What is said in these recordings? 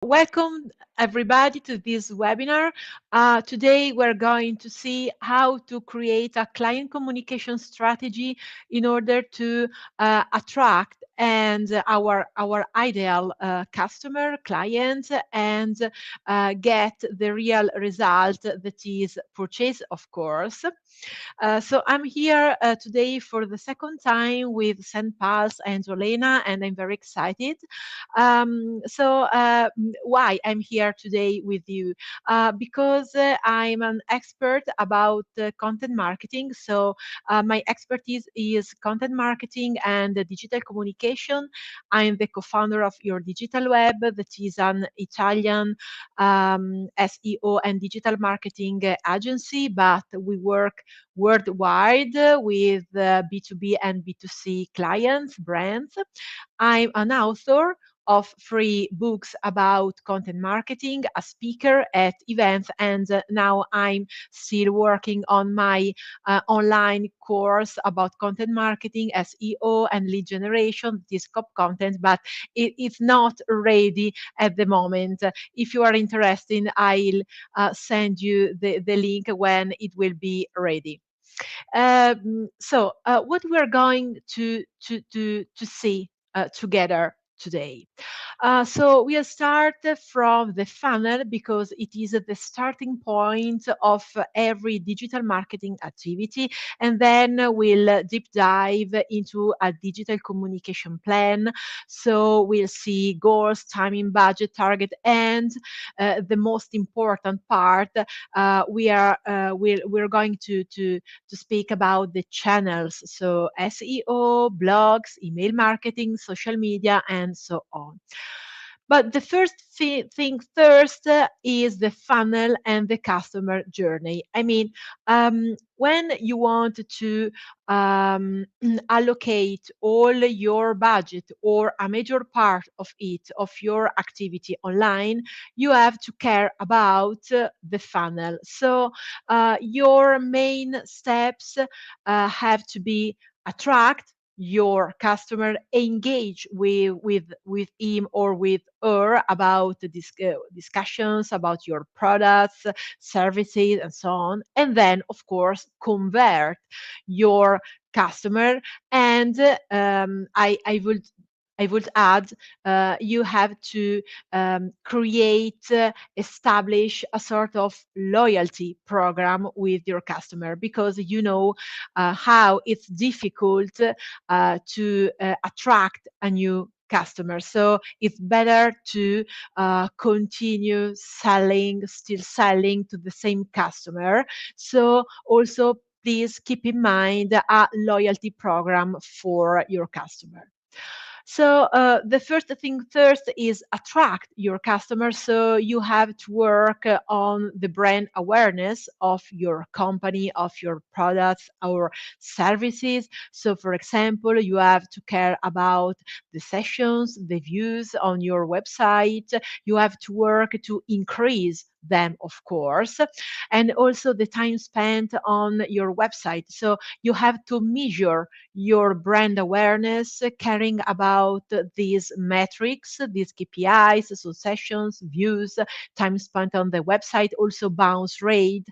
Welcome everybody to this webinar. Today we're going to see how to create a client communication strategy in order to attract and our ideal customer client and get the real result that is purchase, of course. So I'm here today for the second time with SendPulse and Olena, and I'm very excited. Why I'm here today with you? Because I'm an expert about content marketing. So my expertise is content marketing and digital communication. I'm the co-founder of Your Digital Web, that is an Italian SEO and digital marketing agency, but we work worldwide with B2B and B2C clients, brands. I'm an author of free books about content marketing, a speaker at events, and now I'm still working on my online course about content marketing, SEO, and lead generation, this content, but it's not ready at the moment. If you are interested, I'll send you the link when it will be ready. What we're going to see together today. So we'll start from the funnel because it is the starting point of every digital marketing activity, and then we'll deep dive into a digital communication plan. So we'll see goals, timing, budget, target, and the most important part, we're going to speak about the channels, so SEO, blogs, email marketing, social media, and so on. But the first thing first is the funnel and the customer journey. I mean, when you want to allocate all your budget or a major part of it, of your activity online, you have to care about the funnel. So your main steps have to be attract your customer, engage with him or with her about the discussions about your products, services, and so on, and then of course convert your customer. And I would add, you have to create, establish a sort of loyalty program with your customer, because you know how it's difficult to attract a new customer. So it's better to continue selling, still selling to the same customer. So also please keep in mind a loyalty program for your customer. So the first thing first is attract your customers. So you have to work on the brand awareness of your company, of your products or services. So for example, you have to care about the sessions, the views on your website. You have to work to increase them, of course, and also the time spent on your website. So you have to measure your brand awareness, caring about these metrics, these KPIs, so sessions, views, time spent on the website, also bounce rate.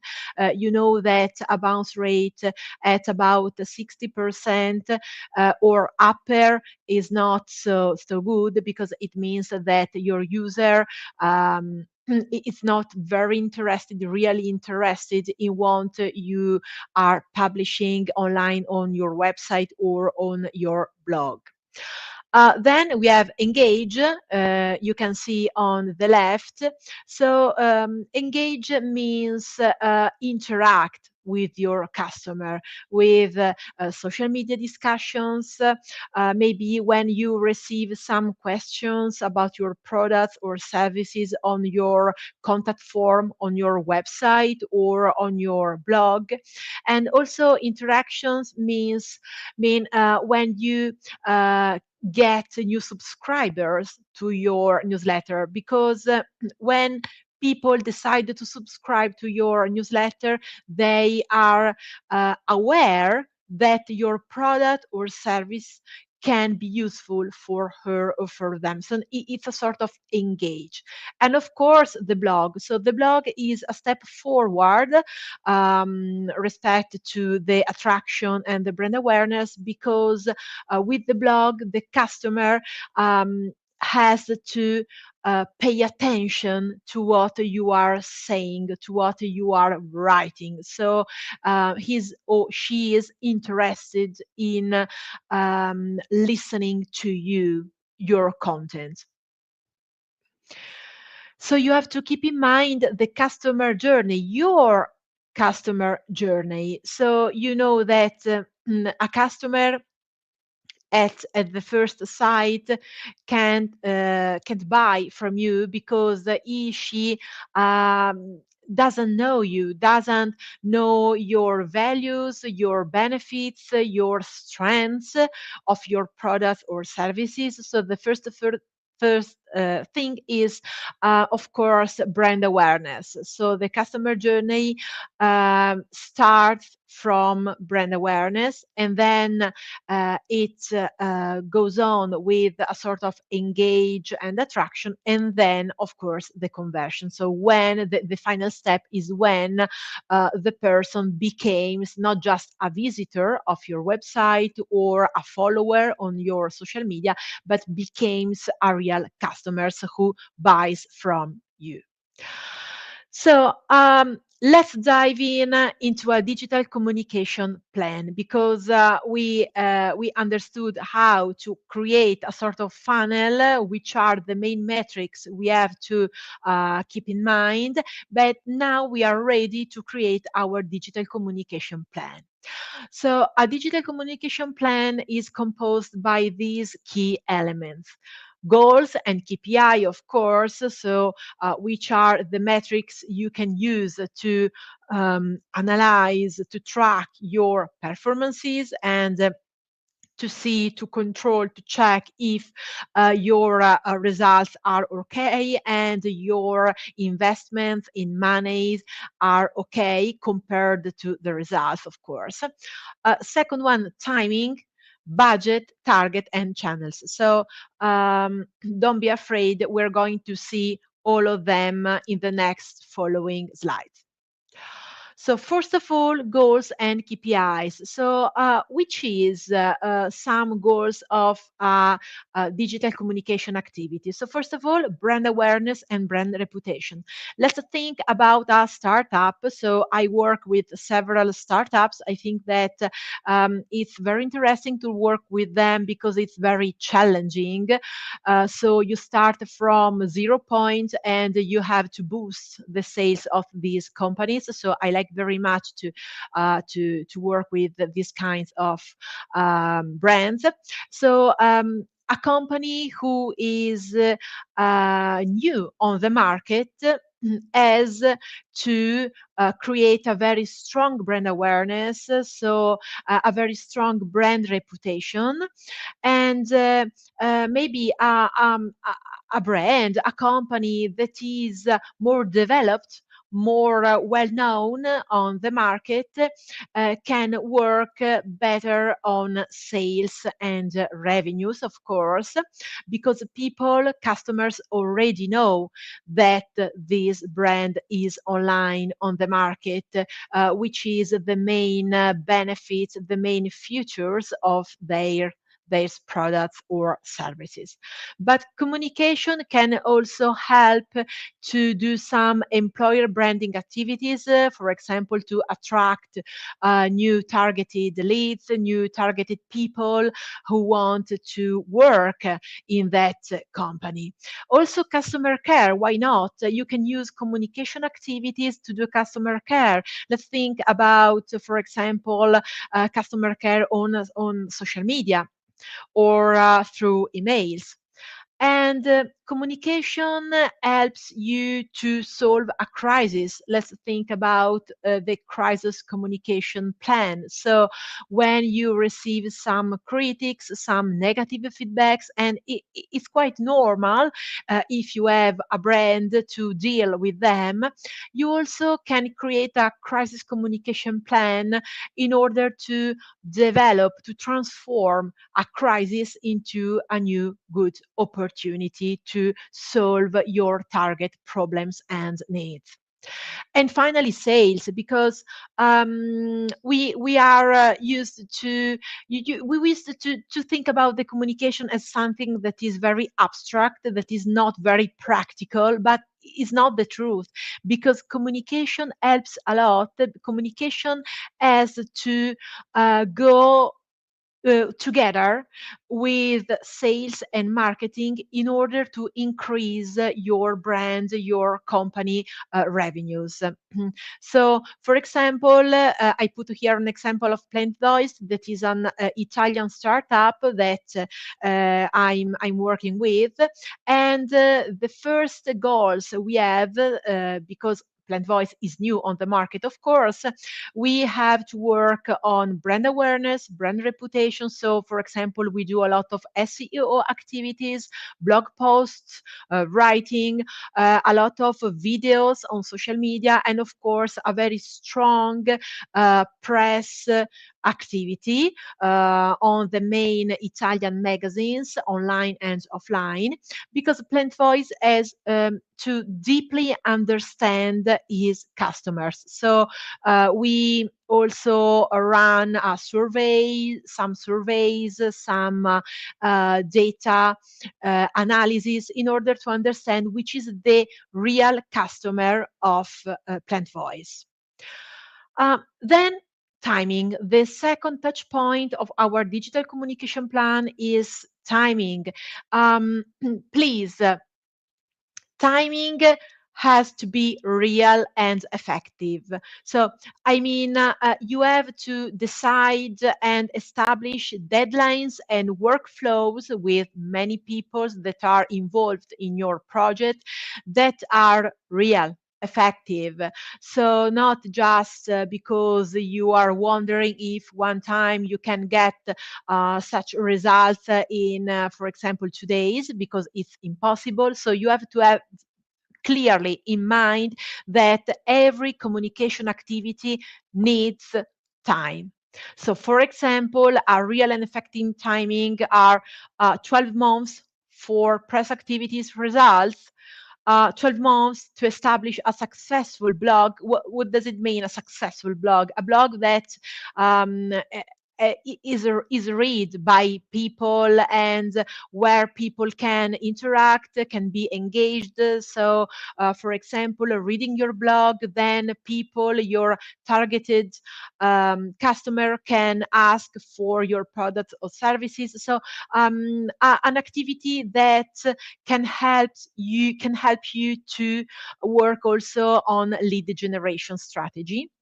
You know that a bounce rate at about 60% or upper is not so good, because it means that your user is not very interested, really interested in what you are publishing online on your website or on your blog. Then we have engage, you can see on the left. So engage means interact with your customer, with social media discussions, maybe when you receive some questions about your products or services on your contact form on your website or on your blog. And also interactions mean when you get new subscribers to your newsletter, because when people decide to subscribe to your newsletter, they are aware that your product or service can be useful for her or for them. So it's a sort of engage. And of course, the blog. So the blog is a step forward respect to the attraction and the brand awareness, because with the blog, the customer has to pay attention to what you are saying, to what you are writing. So he's or she is interested in listening to you, your content. So you have to keep in mind the customer journey, your customer journey. So you know that a customer at the first sight can't buy from you because he she doesn't know you, doesn't know your values, your benefits, your strengths of your products or services. So the first thing is, of course, brand awareness. So the customer journey starts from brand awareness, and then it goes on with a sort of engage and attraction, and then, of course, the conversion. So when the final step is when the person becomes not just a visitor of your website or a follower on your social media, but becomes a real customers who buys from you. So let's dive in into a digital communication plan, because we understood how to create a sort of funnel, which are the main metrics we have to keep in mind. But now we are ready to create our digital communication plan. So a digital communication plan is composed by these key elements: goals and KPI, of course, so which are the metrics you can use to analyze, to track your performances, and to see, to control, to check if your results are okay and your investments in money are okay compared to the results, of course. Second one, timing, budget, target, and channels. So don't be afraid. We're going to see all of them in the next following slides. So first of all, goals and KPIs. So which is some goals of digital communication activity. So first of all, brand awareness and brand reputation. Let's think about a startup. So I work with several startups. I think that it's very interesting to work with them because it's very challenging. So you start from 0 point and you have to boost the sales of these companies. So I like very much to work with these kinds of brands. So a company who is new on the market has to create a very strong brand awareness, so a very strong brand reputation, and maybe a brand, a company that is more developed, more well known on the market, can work better on sales and revenues, of course, because people, customers already know that this brand is online on the market, which is the main benefits, the main features of their products or services. But communication can also help to do some employer branding activities, for example, to attract new targeted leads, new targeted people who want to work in that company. Also, customer care, why not? You can use communication activities to do customer care. Let's think about, for example, customer care on social media or through emails. And Communication helps you to solve a crisis. Let's think about the crisis communication plan. So when you receive some critics, some negative feedbacks, and it's quite normal if you have a brand to deal with them, you also can create a crisis communication plan in order to develop, to transform a crisis into a new good opportunity to solve your target problems and needs. And finally, sales, because we are used to we used to think about the communication as something that is very abstract, that is not very practical, but is not the truth, because communication helps a lot. Communication has to go together with sales and marketing in order to increase your brand, your company revenues. So, for example, I put here an example of Plant Voice, that is an Italian startup that I'm working with, and the first goals we have, because Plant Voice is new on the market, of course, we have to work on brand awareness, brand reputation. So, for example, we do a lot of SEO activities, blog posts, writing, a lot of videos on social media, and of course, a very strong press activity on the main Italian magazines, online and offline, because Plant Voice has to deeply understand his customers. So we also run a survey, some surveys, some data analysis in order to understand which is the real customer of Plant Voice. Then timing. The second touch point of our digital communication plan is timing. Please, timing has to be real and effective. So, I mean, you have to decide and establish deadlines and workflows with many people that are involved in your project that are real, effective. So not just because you are wondering if one time you can get such results in, for example, 2 days, because it's impossible. So you have to have clearly in mind that every communication activity needs time. So, for example, a real and effective timing are 12 months for press activities results, 12 months to establish a successful blog. What does it mean, a successful blog? A blog that um, is read by people, and where people can interact, can be engaged. So, for example, reading your blog, then people, your targeted customer, can ask for your products or services. So, an activity that can help you to work also on lead generation strategy,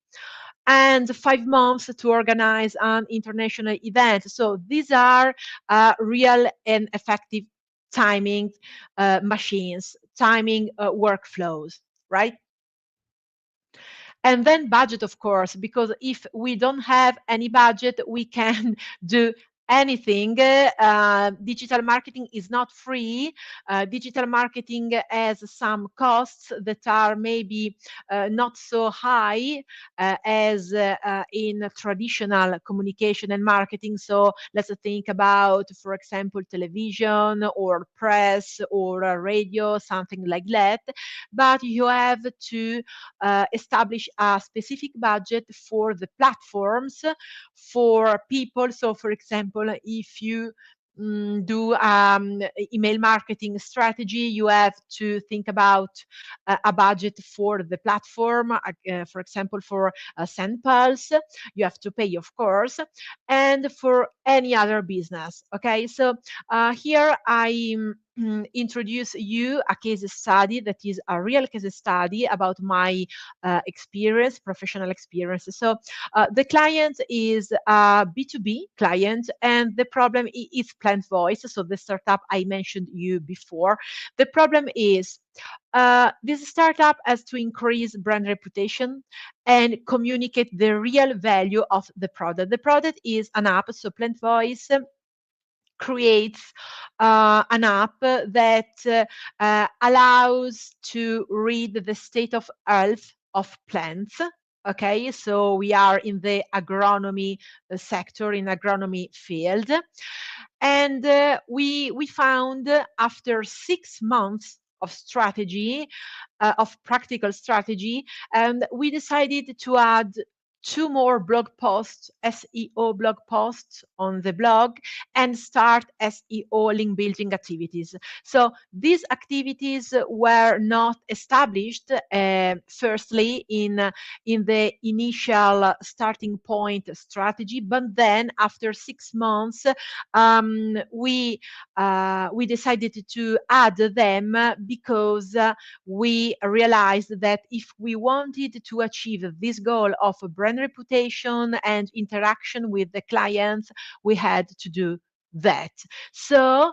and 5 months to organize an international event. So these are real and effective timing machines, timing workflows, right? And then budget, of course, because if we don't have any budget, we can do anything. Digital marketing is not free. Digital marketing has some costs that are maybe not so high as in traditional communication and marketing. So let's think about, for example, television or press or radio, something like that. But you have to establish a specific budget for the platforms, for people. So, for example, if you do email marketing strategy, you have to think about a budget for the platform. For example, for SendPulse, you have to pay, of course, and for any other business. Okay, so here introduce you a case study that is a real case study about my experience, professional experience. So the client is a B2B client, and the problem is Plant Voice. So the startup I mentioned you before. The problem is this startup has to increase brand reputation and communicate the real value of the product. The product is an app, so Plant Voice creates an app that allows to read the state of health of plants. Okay, so we are in the agronomy sector, in agronomy field, and we found after 6 months of strategy, of practical strategy, and we decided to add two more blog posts, SEO blog posts on the blog, and start SEO link building activities. So these activities were not established firstly in the initial starting point strategy, but then after 6 months, we decided to add them because we realized that if we wanted to achieve this goal of brand reputation and interaction with the clients, we had to do that. So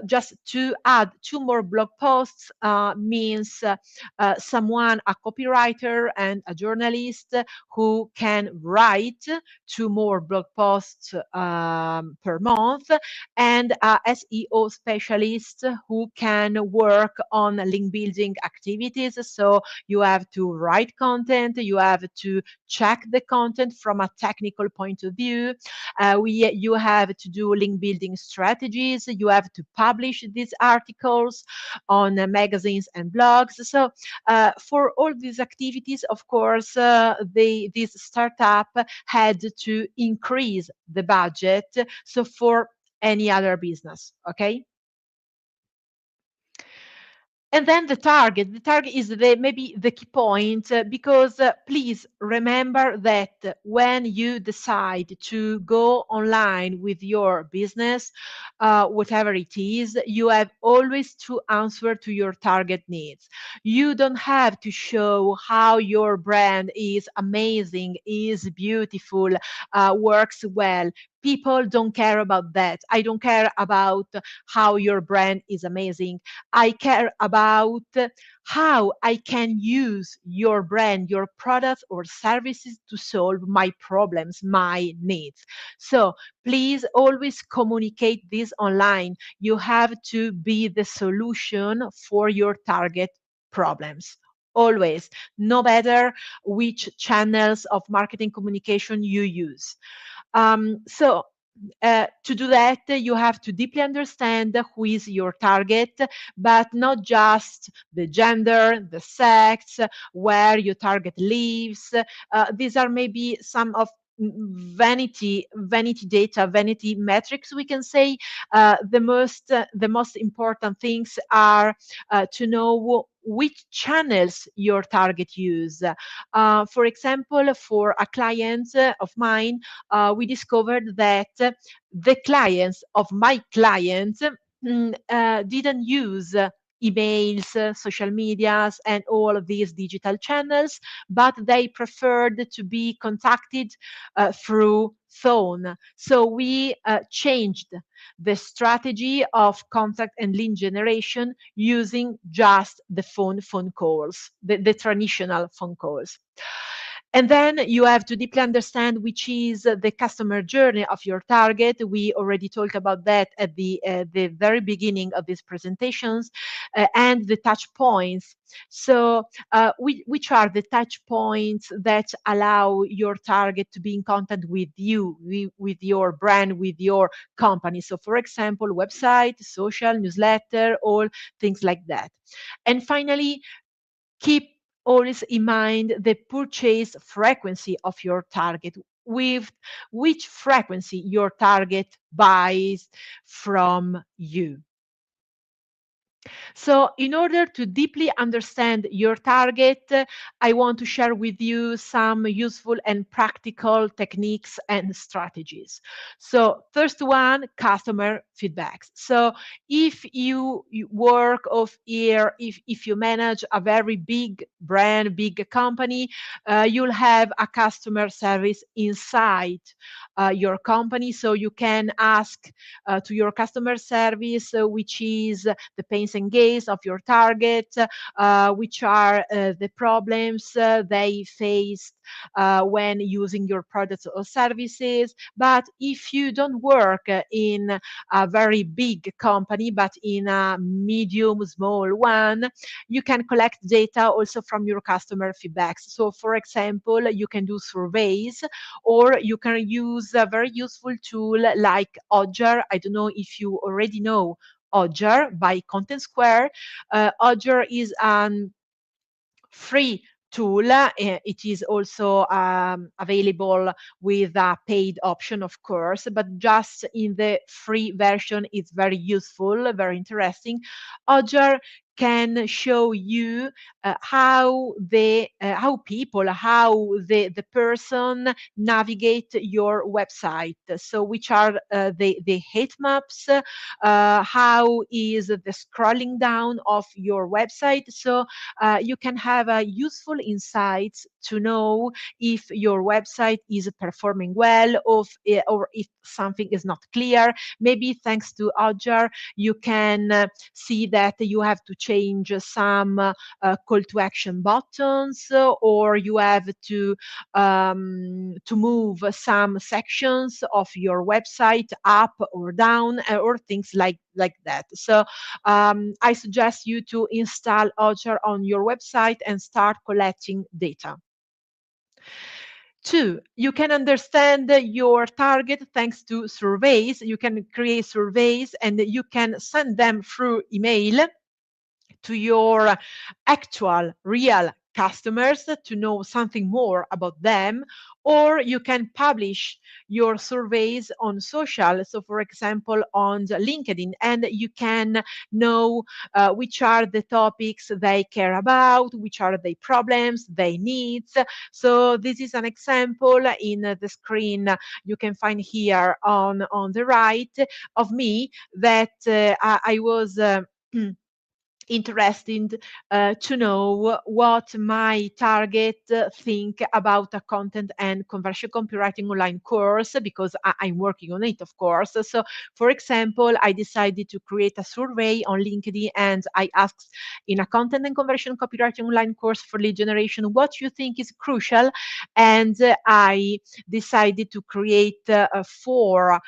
just to add two more blog posts means someone, a copywriter and a journalist who can write two more blog posts per month, and a SEO specialist who can work on link building activities. So you have to write content, you have to check the content from a technical point of view. You have to do link building strategies. You have to publish these articles on magazines and blogs. So for all these activities, of course, this startup had to increase the budget. So for any other business, okay? And then the target is maybe the key point, because please remember that when you decide to go online with your business, whatever it is, you have always to answer to your target needs. You don't have to show how your brand is amazing, is beautiful, works well. People don't care about that. I don't care about how your brand is amazing. I care about how I can use your brand, your products or services to solve my problems, my needs. So please always communicate this online. You have to be the solution for your target problems. Always, no matter which channels of marketing communication you use. So to do that, you have to deeply understand who is your target, but not just the gender, the sex, where your target lives. These are maybe some of vanity data, vanity metrics, we can say. The most important things are to know which channels your target use. For example, for a client of mine, we discovered that the clients of my clients didn't use emails, social medias, and all of these digital channels, but they preferred to be contacted through phone. So we changed the strategy of contact and lead generation using just the phone calls, the traditional phone calls. And then you have to deeply understand which is the customer journey of your target. We already talked about that at the very beginning of these presentations, and the touch points. So which are the touch points that allow your target to be in contact with you, with your brand, with your company? So for example, website, social, newsletter, all things like that. And finally, keep always in mind the purchase frequency of your target, with which frequency your target buys from you. So, in order to deeply understand your target, I want to share with you some useful and practical techniques and strategies. So, first one, customer feedbacks. So, if you work of here, if you manage a very big brand, big company, you'll have a customer service inside your company. So, you can ask to your customer service, which is the pains and gains of your target, which are the problems they faced when using your products or services. But if you don't work in a very big company, but in a medium, small one, you can collect data also from your customer feedbacks. So, for example, you can do surveys, or you can use a very useful tool like Odger. I don't know if you already know Odger by Content Square. Odger is an free tool. It is also available with a paid option, of course, but just in the free version, it's very useful, very interesting. Odger can show you how people, how the person navigate your website. So which are the heat maps, how is the scrolling down of your website. So you can have useful insights to know if your website is performing well, or if something is not clear. Maybe thanks to Odger, you can see that you have to change some call to action buttons, or you have to move some sections of your website up or down, or things like that. So I suggest you to install Ocher on your website and start collecting data. Two, you can understand your target thanks to surveys. You can create surveys and you can send them through email to your actual real customers to know something more about them, or you can publish your surveys on social, so for example on the LinkedIn, and you can know which are the topics they care about, which are the problems they need. So this is an example in the screen you can find here on the right of me, that I was interested to know what my target think about a content and conversion copywriting online course, because I'm working on it, of course. So, for example, I decided to create a survey on LinkedIn, and I asked, in a content and conversion copywriting online course for lead generation, what you think is crucial, and I decided to create four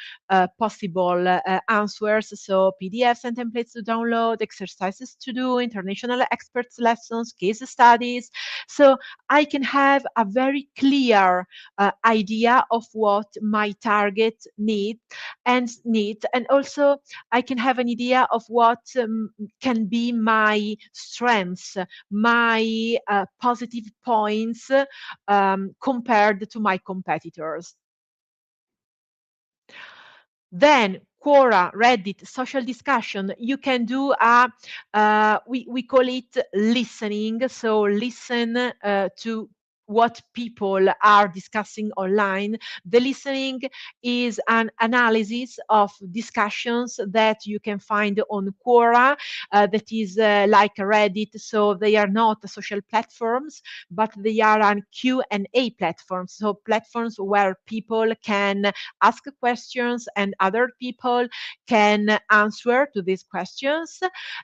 possible answers. So PDFs and templates to download, exercises to do, international experts lessons, case studies. So I can have a very clear idea of what my target and also I can have an idea of what can be my strengths, my positive points compared to my competitors. Then Quora, Reddit, social discussion, you can do we call it listening. So listen to what people are discussing online. The listening is an analysis of discussions that you can find on Quora, that is like Reddit. So they are not social platforms, but they are an Q&A platforms. So platforms where people can ask questions and other people can answer to these questions,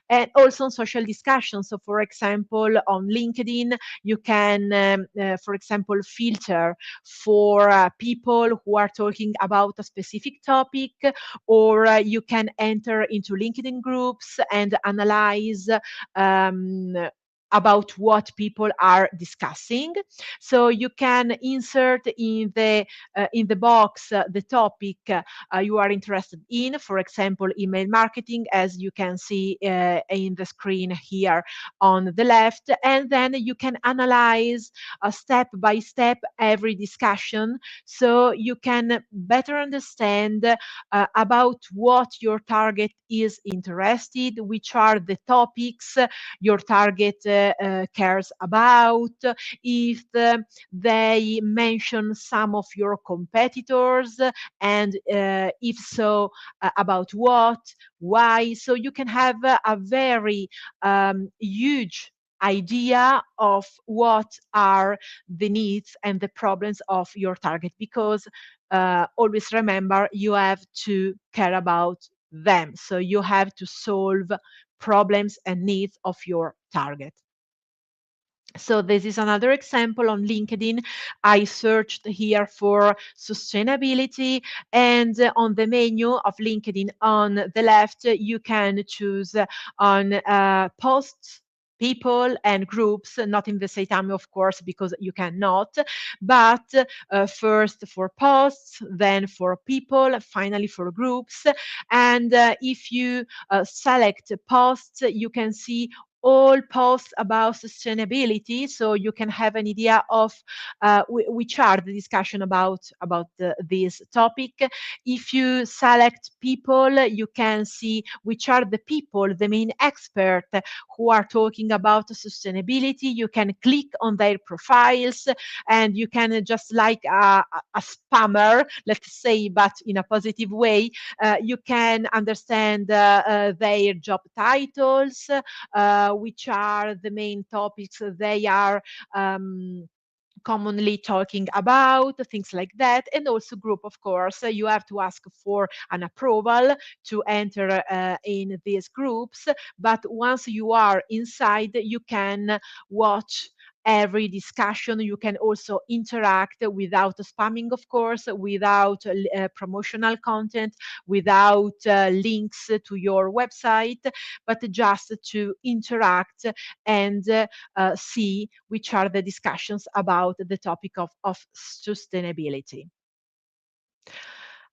and also on social discussions. So for example on LinkedIn you can for example filter for people who are talking about a specific topic, or you can enter into LinkedIn groups and analyze about what people are discussing. So you can insert in the box the topic you are interested in, for example, email marketing, as you can see in the screen here on the left, and then you can analyze step by step every discussion, so you can better understand about what your target is interested, which are the topics your target cares about, if they mention some of your competitors, and if so, about what, why. So you can have a very huge idea of what are the needs and the problems of your target, because always remember, you have to care about them. So you have to solve problems and needs of your target. So this is another example on LinkedIn. I searched here for sustainability, and on the menu of LinkedIn on the left, you can choose on posts, people and groups, not in the same time, of course, because you cannot, but first for posts, then for people, finally for groups. And if you select posts, you can see all posts about sustainability, so you can have an idea of which are the discussion about this topic. If you select people, you can see which are the people, the main expert who are talking about sustainability. You can click on their profiles, and you can just like a spammer, let's say, but in a positive way. You can understand their job titles, which are the main topics they are commonly talking about, things like that. And also group, of course, you have to ask for an approval to enter in these groups, but once you are inside, you can watch every discussion. You can also interact without spamming, of course, without promotional content, without links to your website, but just to interact and see which are the discussions about the topic of sustainability.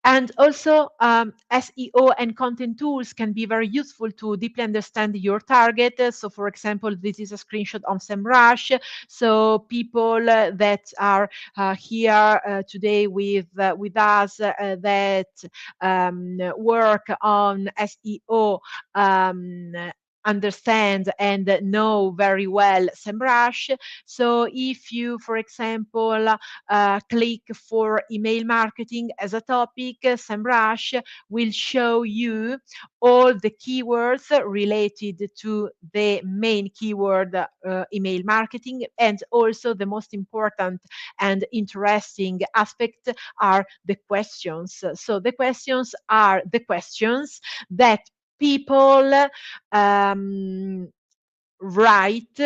And also, SEO and content tools can be very useful to deeply understand your target. So, for example, this is a screenshot of SEMrush. So, people that are here today with us that work on SEO understand and know very well SEMrush. So, if you, for example, click for email marketing as a topic, SEMrush will show you all the keywords related to the main keyword email marketing, and also the most important and interesting aspect are the questions. So the questions are the questions that people um, write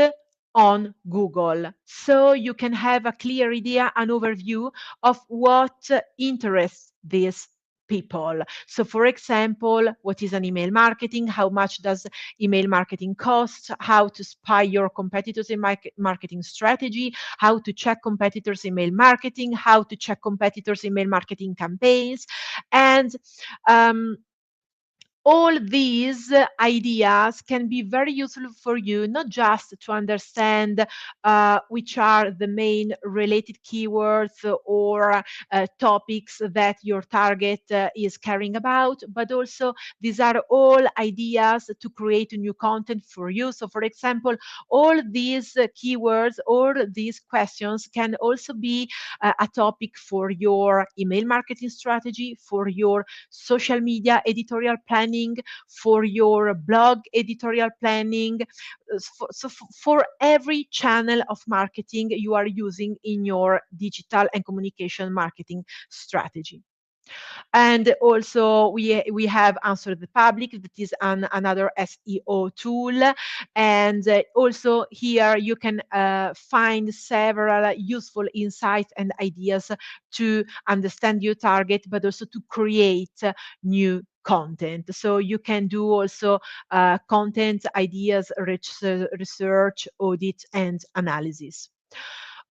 on Google. So you can have a clear idea, an overview of what interests these people. So for example, what is an email marketing? How much does email marketing cost? How to spy your competitors in marketing strategy? How to check competitors' email marketing? How to check competitors' email marketing campaigns? And all these ideas can be very useful for you, not just to understand which are the main related keywords or topics that your target is caring about, but also these are all ideas to create new content for you. So, for example, all these keywords, all these questions can also be a topic for your email marketing strategy, for your social media editorial planning, for your blog editorial planning, for every channel of marketing you are using in your digital and communication marketing strategy. And also we have Answer the Public, that is another SEO tool. And also here you can find several useful insights and ideas to understand your target, but also to create new content. So you can do also content ideas, research, audit, and analysis.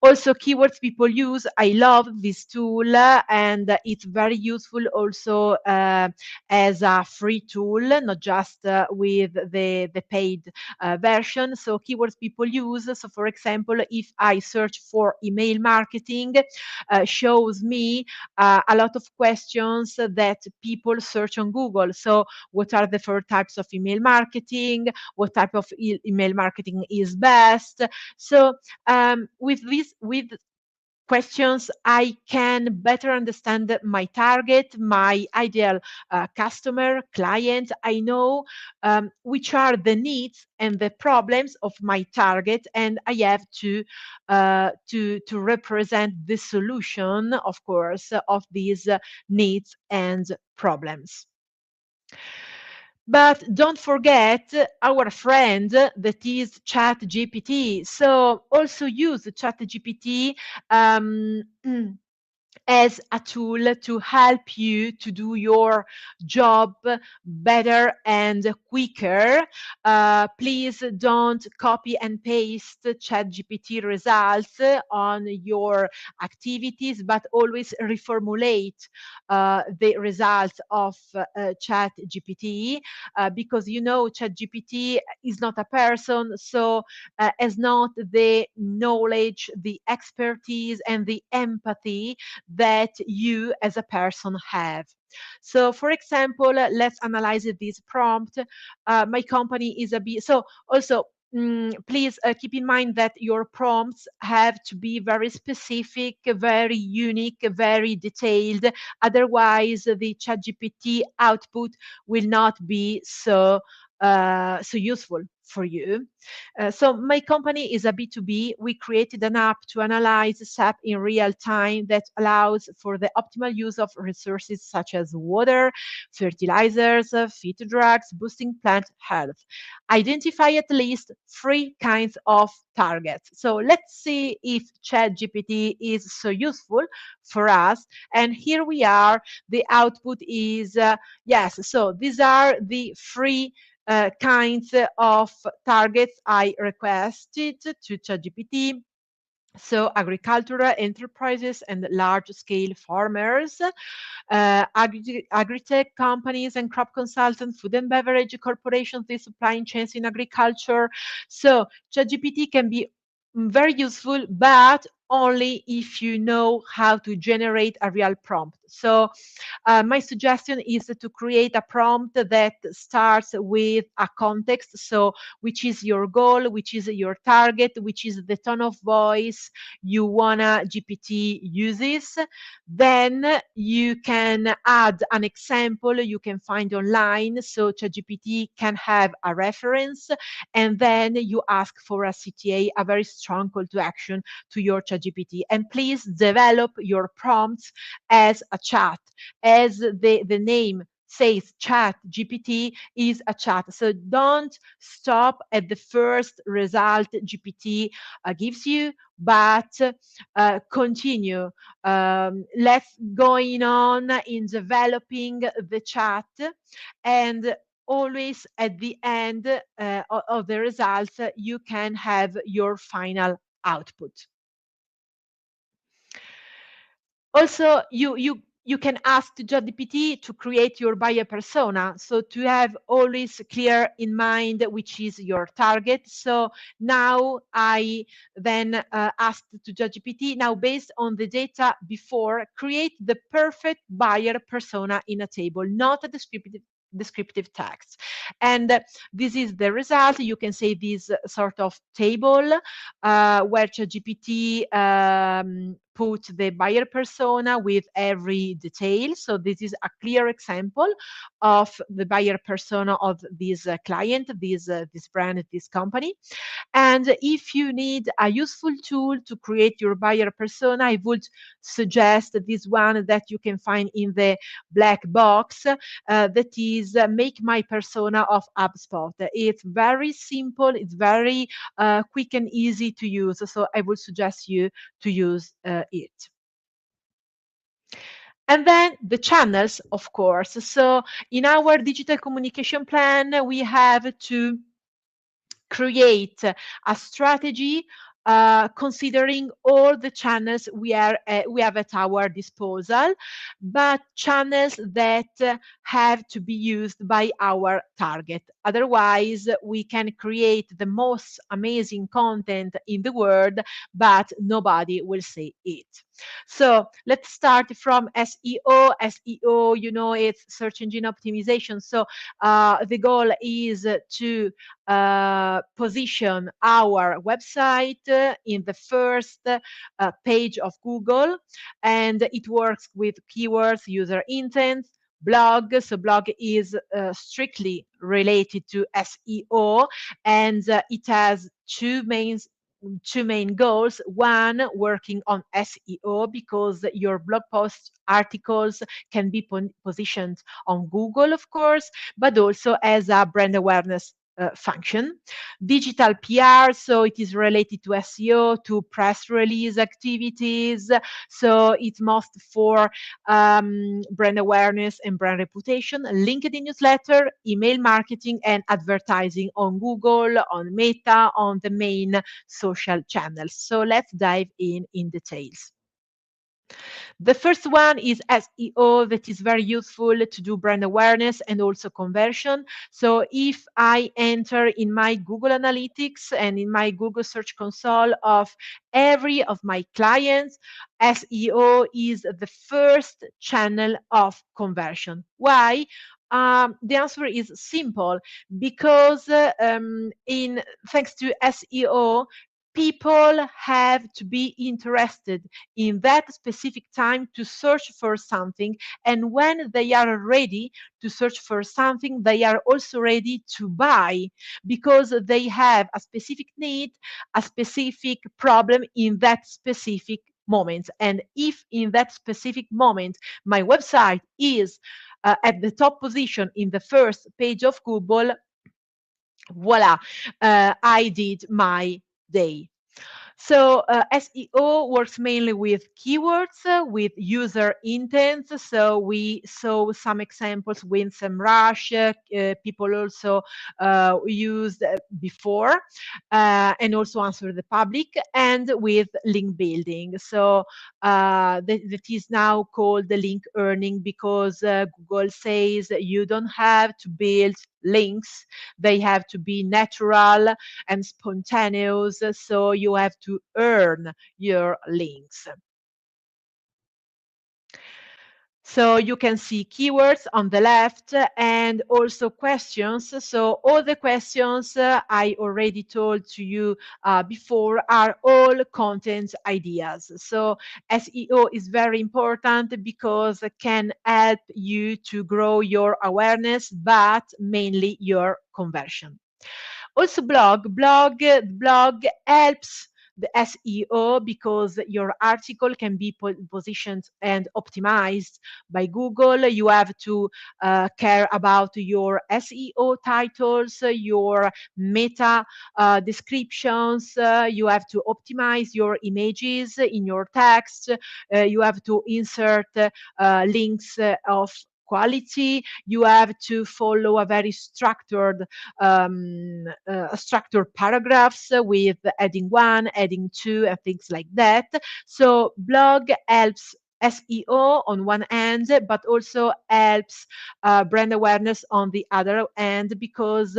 Also, keywords people use. I love this tool, and it's very useful also as a free tool, not just with the paid version. So, keywords people use. So, for example, if I search for email marketing, shows me a lot of questions that people search on Google. So, what are the four types of email marketing? What type of email marketing is best? So, with questions, I can better understand my target, my ideal customer, client. I know which are the needs and the problems of my target, and I have to represent the solution, of course, of these needs and problems. But don't forget our friend that is ChatGPT. So also use ChatGPT um, as a tool to help you to do your job better and quicker. Please don't copy and paste ChatGPT results on your activities, but always reformulate the results of ChatGPT, because you know ChatGPT is not a person, so has not the knowledge, the expertise, and the empathy that you as a person have. So, for example, let's analyze this prompt. My company is a B. So, also, please keep in mind that your prompts have to be very specific, very unique, very detailed. Otherwise, the ChatGPT output will not be so useful for you. So my company is a B2B. We created an app to analyze SAP in real time that allows for the optimal use of resources such as water, fertilizers, phyto drugs, boosting plant health. Identify at least three kinds of targets. So let's see if ChatGPT is so useful for us. And here we are. The output is yes. So these are the three kinds of targets I requested to ChatGPT. So agricultural enterprises and large-scale farmers, agri-tech companies and crop consultants, food and beverage corporations, the supply chains in agriculture. So ChatGPT can be very useful, but only if you know how to generate a real prompt. So my suggestion is to create a prompt that starts with a context. So which is your goal, which is your target, which is the tone of voice you wanna GPT uses. Then you can add an example you can find online, so ChatGPT can have a reference, and then you ask for a CTA, a very strong call to action to your ChatGPT. And please develop your prompts as a chat, as the name says. Chat GPT is a chat. So don't stop at the first result GPT gives you, but continue. Let's going on in developing the chat, and always at the end of the results, you can have your final output. Also, you can ask ChatGPT to create your buyer persona, so to have always clear in mind which is your target. So now I then asked to ChatGPT, now based on the data before, create the perfect buyer persona in a table, not a descriptive text. And this is the result. You can say this sort of table where ChatGPT put the buyer persona with every detail. So this is a clear example of the buyer persona of this client, this brand, this company. And if you need a useful tool to create your buyer persona, I would suggest this one that you can find in the black box, that is Make My Persona of HubSpot. It's very simple, it's very quick and easy to use. So I would suggest you to use it. And then the channels, of course. So in our digital communication plan, we have to create a strategy considering all the channels we have at our disposal, but channels that have to be used by our target. Otherwise, we can create the most amazing content in the world, but nobody will see it. So let's start from SEO. SEO, it's search engine optimization. So the goal is to position our website in the first page of Google, and it works with keywords, user intent, blog. So blog is strictly related to SEO, and it has two main goals. One, working on SEO, because your blog posts, articles can be positioned on Google, of course, but also as a brand awareness function. Digital PR, so it is related to SEO, to press release activities. So it's most for brand awareness and brand reputation. LinkedIn newsletter, email marketing, and advertising on Google, on Meta, on the main social channels. So let's dive in details. The first one is SEO, that is very useful to do brand awareness and also conversion. So if I enter in my Google Analytics and in my Google Search Console of every of my clients, SEO is the first channel of conversion. Why? The answer is simple, because in thanks to SEO, people have to be interested in that specific time to search for something, and when they are ready to search for something, they are also ready to buy, because they have a specific need, a specific problem in that specific moment. And if in that specific moment my website is at the top position in the first page of Google, voila, I did my day. So SEO works mainly with keywords, with user intents. So we saw some examples with some rush. People also used before, and also answer the public, and with link building. So that is now called the link earning, because Google says you don't have to build links, they have to be natural and spontaneous, so you have to earn your links. So you can see keywords on the left, and also questions. So all the questions I already told to you before are all content ideas. So SEO is very important because it can help you to grow your awareness, but mainly your conversion. Also blog helps the SEO, because your article can be positioned and optimized by Google. You have to care about your SEO titles, your meta descriptions. You have to optimize your images in your text. You have to insert links of quality. You have to follow a very structured paragraphs with adding one, adding two, and things like that. So blog helps SEO on one end, but also helps brand awareness on the other end, because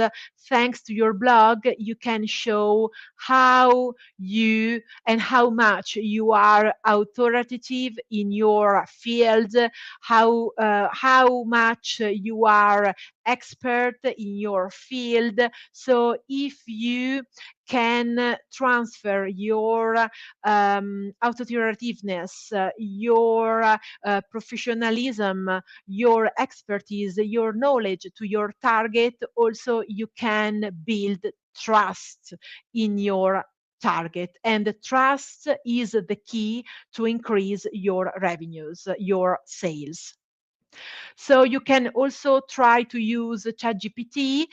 thanks to your blog, you can show how you and how much you are authoritative in your field, how much you are expert in your field. So if you can transfer your authoritativeness, your professionalism, your expertise, your knowledge to your target, also you can build trust in your target. And trust is the key to increase your revenues, your sales. So you can also try to use ChatGPT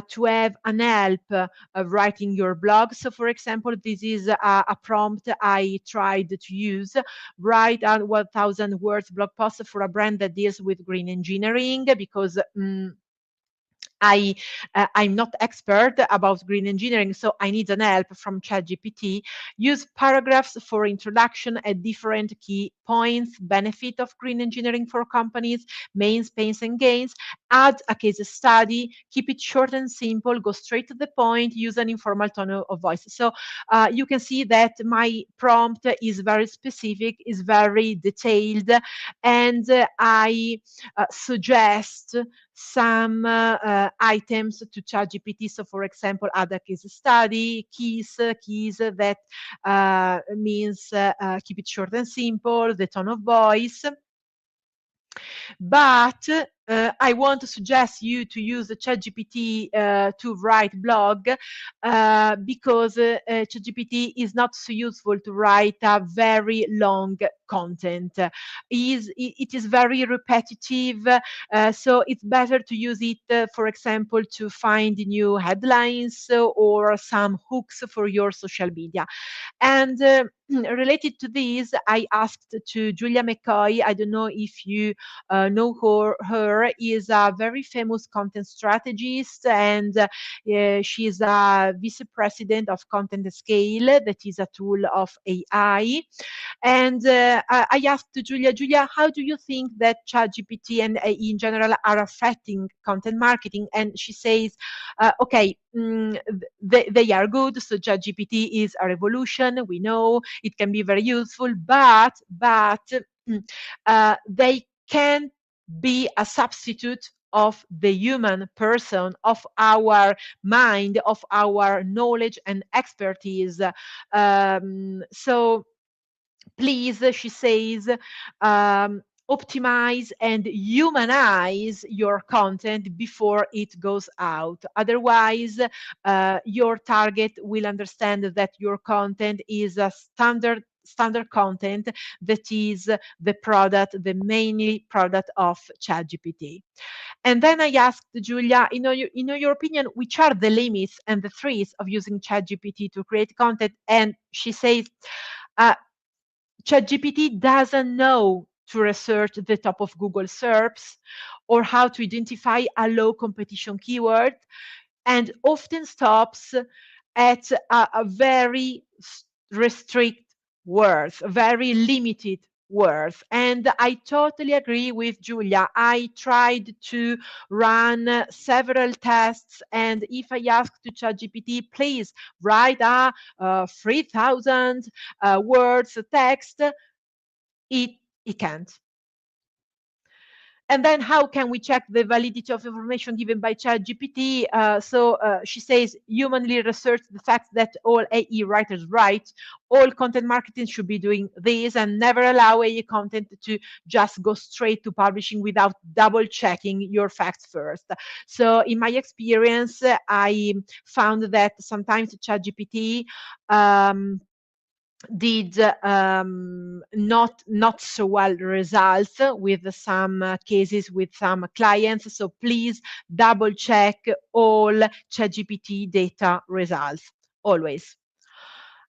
to have an help of writing your blog. So, for example, this is a prompt I tried to use: write a 1,000 words blog post for a brand that deals with green engineering, because I'm not expert about green engineering, so I need an help from ChatGPT. Use paragraphs for introduction at different key points, benefit of green engineering for companies, mains, pains, and gains. Add a case study. Keep it short and simple. Go straight to the point. Use an informal tone of voice. So you can see that my prompt is very specific, is very detailed, and I suggest some items to ChatGPT. So, for example, add a case study, keys that means keep it short and simple, the tone of voice. But I want to suggest you to use the ChatGPT to write blog, because ChatGPT is not so useful to write a very long content. It is very repetitive, so it's better to use it, for example, to find new headlines or some hooks for your social media. And related to this, I asked to Julia McCoy. I don't know if you know her is a very famous content strategist, and she is a vice president of Content Scale, that is a tool of AI. And I asked Julia, how do you think that ChatGPT and AI in general are affecting content marketing? And she says, okay, they are good. So ChatGPT is a revolution. We know it can be very useful, but they can be a substitute of the human person, of our mind, of our knowledge and expertise. So please, she says, optimize and humanize your content before it goes out. Otherwise, your target will understand that your content is a standard content that is the product, the mainly product of ChatGPT. And then I asked Julia, your opinion, which are the limits and the threats of using ChatGPT to create content? And she says, uh, ChatGPT doesn't know to research the top of Google SERPs or how to identify a low competition keyword, and often stops at a very restrict words, very limited words. And I totally agree with Julia. I tried to run several tests, and if I ask to ChatGPT, please write a 3,000 words text, it it can't. And then how can we check the validity of information given by ChatGPT? So she says, humanly research the fact that all AE writers write. All content marketing should be doing this, and never allow AE content to just go straight to publishing without double checking your facts first. So in my experience, I found that sometimes ChatGPT did not so well results with some cases with some clients. So please double check all ChatGPT data results always.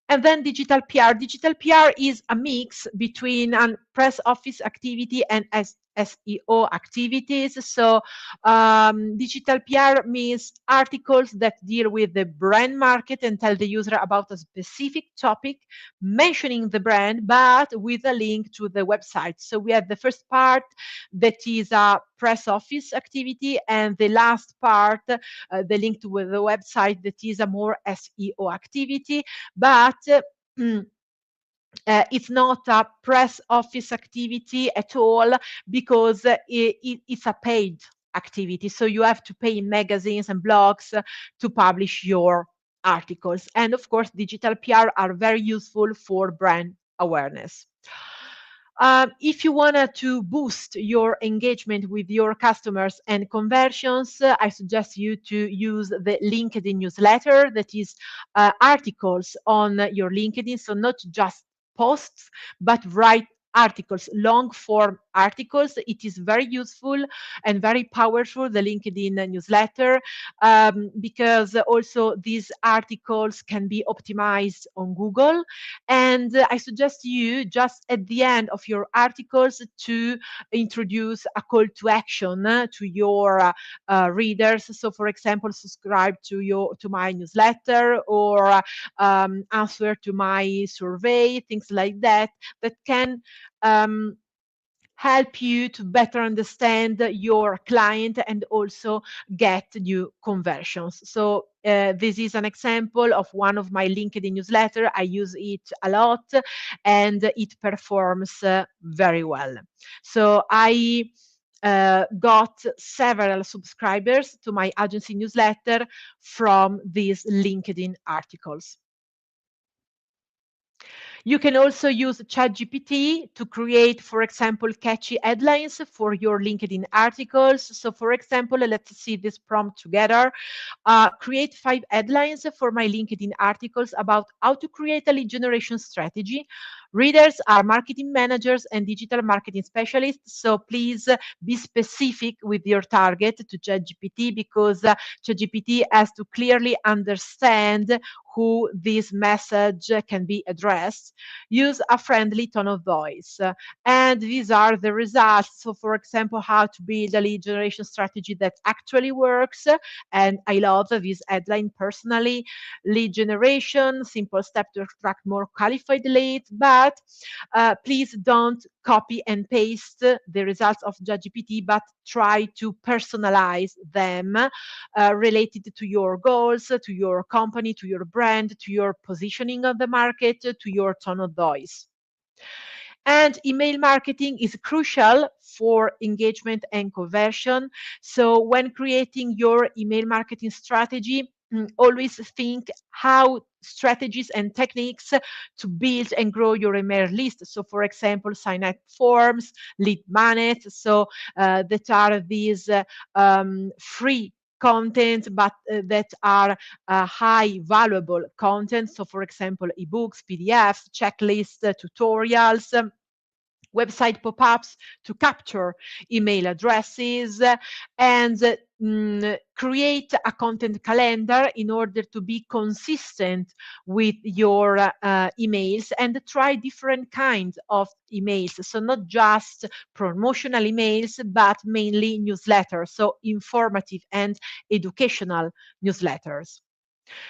And then digital PR. Digital PR is a mix between an press office activity and SEO activities. So digital PR means articles that deal with the brand market and tell the user about a specific topic, mentioning the brand, but with a link to the website. So we have the first part that is a press office activity, and the last part, the link to the website, that is a more SEO activity. But mm, it's not a press office activity at all, because it's a paid activity. So you have to pay magazines and blogs to publish your articles. And of course, digital PR are very useful for brand awareness. If you wanted to boost your engagement with your customers and conversions, I suggest you to use the LinkedIn newsletter, that is articles on your LinkedIn. So not just posts, but write articles, long form articles. It is very useful and very powerful, the LinkedIn newsletter, because also these articles can be optimized on Google. And I suggest you just at the end of your articles to introduce a call to action to your readers. So, for example, subscribe to my newsletter, or answer to my survey, things like that, that can um, help you to better understand your client and also get new conversions. So this is an example of one of my LinkedIn newsletter. I use it a lot and it performs very well. So I got several subscribers to my agency newsletter from these LinkedIn articles. You can also use ChatGPT to create, for example, catchy headlines for your LinkedIn articles. So, for example, let's see this prompt together. Create 5 headlines for my LinkedIn articles about how to create a lead generation strategy. Readers are marketing managers and digital marketing specialists. So please be specific with your target to ChatGPT, because ChatGPT has to clearly understand who this message can be addressed. Use a friendly tone of voice. And these are the results. So, for example, how to build a lead generation strategy that actually works. And I love this headline personally. Lead generation, simple step to attract more qualified leads. But please don't copy and paste the results of ChatGPT, but try to personalize them related to your goals, to your company, to your brand, to your positioning on the market, to your tone of voice. And email marketing is crucial for engagement and conversion. So when creating your email marketing strategy, always think how strategies and techniques to build and grow your email list. So, for example, sign up forms, lead magnets. So that are these free content, but that are high valuable content. So, for example, ebooks, PDFs, checklists, tutorials. Website pop-ups to capture email addresses, and create a content calendar in order to be consistent with your emails, and try different kinds of emails. So not just promotional emails, but mainly newsletters, so informative and educational newsletters.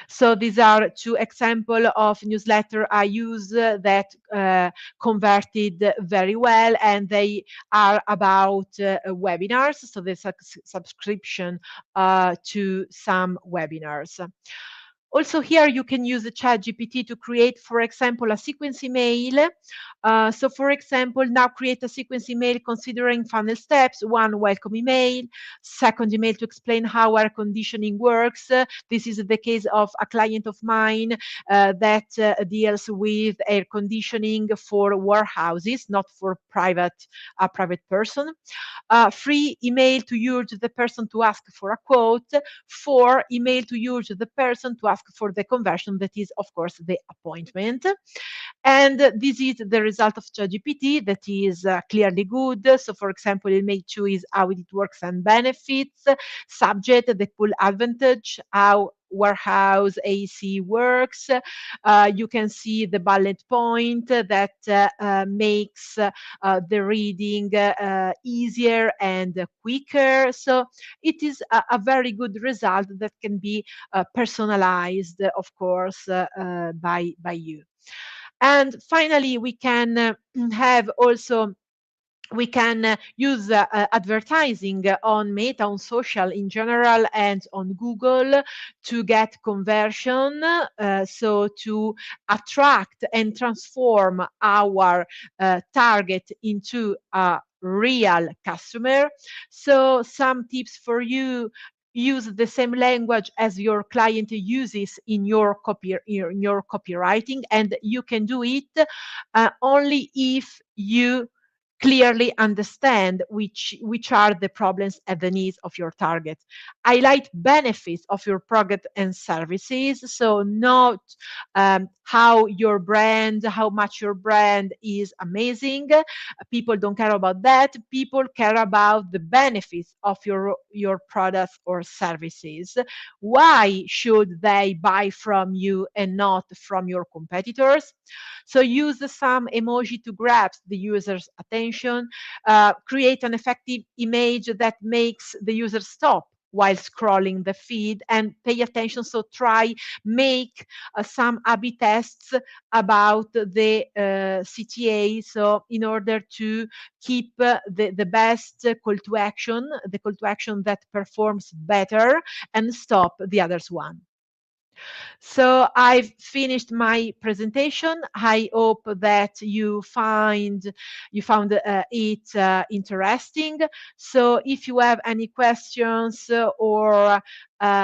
So these are two examples of newsletter I use that converted very well, and they are about webinars. So the subscription to some webinars. Also here you can use the ChatGPT to create, for example, a sequence email. So for example, now create a sequence email considering funnel steps. One, welcome email. Second email to explain how air conditioning works. This is the case of a client of mine that deals with air conditioning for warehouses, not for a private person. Free email to urge the person to ask for a quote. 4, email to urge the person to ask for the conversion, that is, of course, the appointment. And this is the result of ChatGPT that is clearly good. So, for example, email 2 is how it works and benefits. Subject, the full advantage, how warehouse AC works. You can see the bullet point that makes the reading easier and quicker. So it is a very good result that can be personalized, of course, by you. And finally, we can have also we can use advertising on Meta, on social in general, and on Google to get conversion. So to attract and transform our target into a real customer. So some tips for you: use the same language as your client uses in your copywriting, and you can do it only if you clearly understand which are the problems and the needs of your target. Highlight benefits of your product and services. So not how much your brand is amazing. People don't care about that. People care about the benefits of your products or services. Why should they buy from you and not from your competitors? So use some emoji to grab the user's attention, create an effective image that makes the user stop while scrolling the feed and pay attention. So try make some A/B tests about the CTA. So in order to keep the best call to action, the call to action that performs better, and stop the others one. So I've finished my presentation. I hope that you found it interesting. So if you have any questions or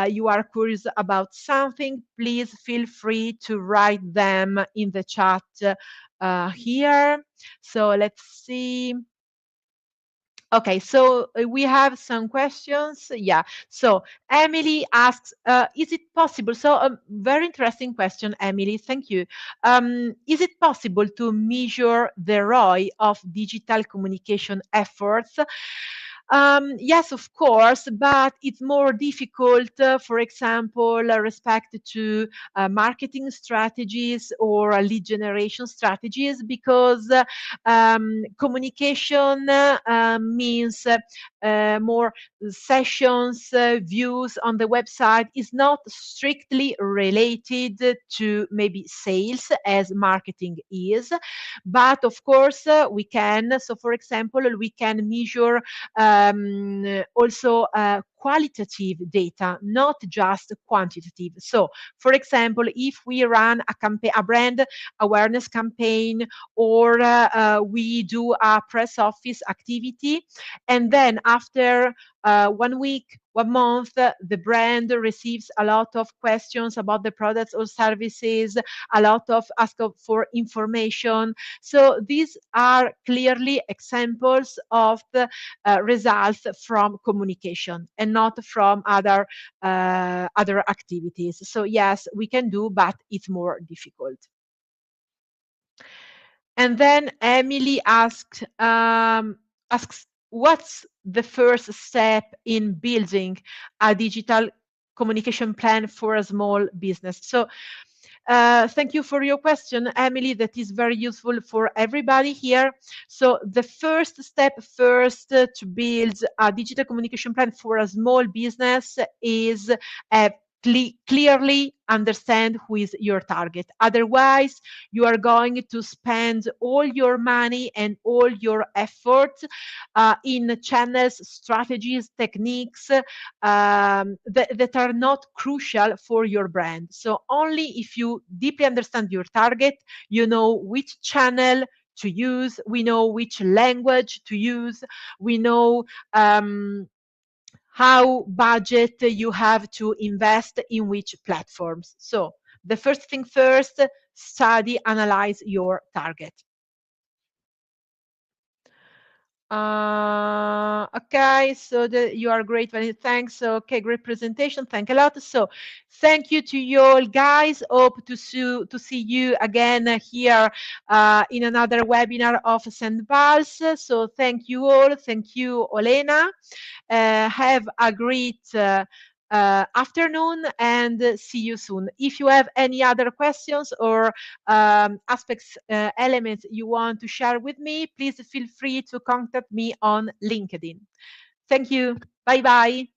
you are curious about something, please feel free to write them in the chat here. So let's see. Okay, so we have some questions. Yeah. So Emily asks, is it possible? So very interesting question, Emily. Thank you. Is it possible to measure the ROI of digital communication efforts? Yes, of course, but it's more difficult, for example, respect to marketing strategies or lead generation strategies, because communication means more sessions, views on the website is not strictly related to maybe sales as marketing is. But of course, we can, so for example, we can measure also qualitative data, not just quantitative. So, for example, if we run a brand awareness campaign, or we do a press office activity, and then after 1 week, 1 month, the brand receives a lot of questions about the products or services, a lot of ask for information. So these are clearly examples of the results from communication and not from other activities. So yes, we can do, but it's more difficult. And then Emily asks, what's the first step in building a digital communication plan for a small business? So thank you for your question, Emily. That is very useful for everybody here. So the first step to build a digital communication plan for a small business is clearly understand who is your target. Otherwise, you are going to spend all your money and all your effort in channels, strategies, techniques that are not crucial for your brand. So only if you deeply understand your target, you know which channel to use, we know which language to use, we know how budget you have to invest in which platforms. So the first thing first, study, analyze your target. Okay, so you are great. Thanks. Okay, great presentation. Thank a lot. So thank you to you all, guys. Hope to see you again here in another webinar of SendPulse. So thank you all. Thank you, Olena. Have a great afternoon, and see you soon. If you have any other questions or aspects, elements you want to share with me, please feel free to contact me on LinkedIn. Thank you. Bye bye.